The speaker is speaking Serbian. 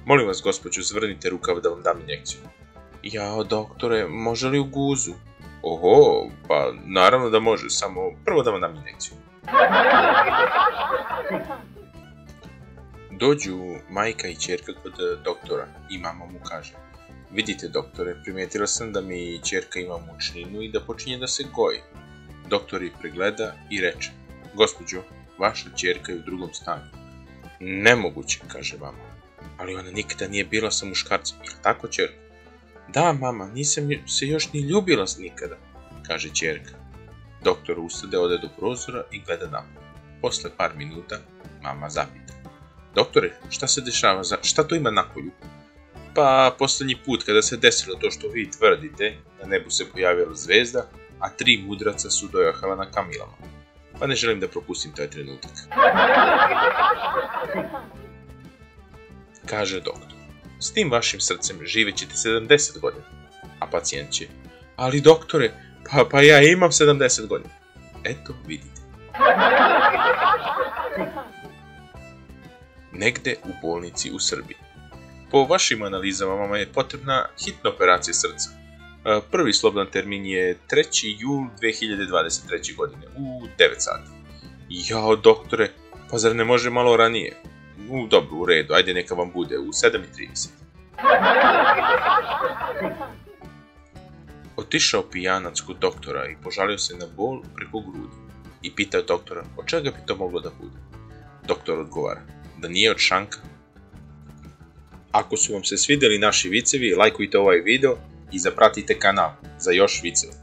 Molim vas, gospođo, zvrnite rukav da vam dam injekciju. Jao, doktore, može li u guzu? Oho, pa naravno da može, samo prvo da vam dam injekciju. Dođu majka i ćerka kod doktora i mama mu kaže: vidite, doktore, primijetila sam da mi ćerka ima mučninu i da počinje da se goji. Doktor ih pregleda i reče: gospođo, vaša ćerka je u drugom stanju. Nemoguće, kaže mama. Ali ona nikada nije bila sa muškarcem, jel tako, ćerko? Da, mama, nisam se još ni ljubila nikada, kaže ćerka. Doktor ustade, ode do prozora i gleda napolje. Posle par minuta mama zapita: doktore, šta se dešava, šta to ima napolju? Pa, poslednji put kada se desilo to što vi tvrdite, na nebu se pojavila zvezda, a 3 mudraca su dojahala na kamilama. Pa ne želim da propustim taj trenutak. Kaže doktor: s tim vašim srcem živećete 70 godina. A pacijent će: ali doktore, pa ja imam 70 godina. Eto, vidite. Negde u bolnici u Srbiji. Po vašim analizama vama je potrebna hitna operacija srca. Prvi slobodan termin je 3. jul 2023. godine u 9 sati. Jao, doktore, pa zar ne može malo ranije? Dobro, u redu, ajde neka vam bude u 7:30. Otišao pijanac kod doktora i požalio se na bol preko grudi. I pitao doktora od čega bi to moglo da bude. Doktor odgovara: da nije od šanka. Ako su vam se svidjeli naši vicevi, lajkujte ovaj video i zapratite kanal za još viceva.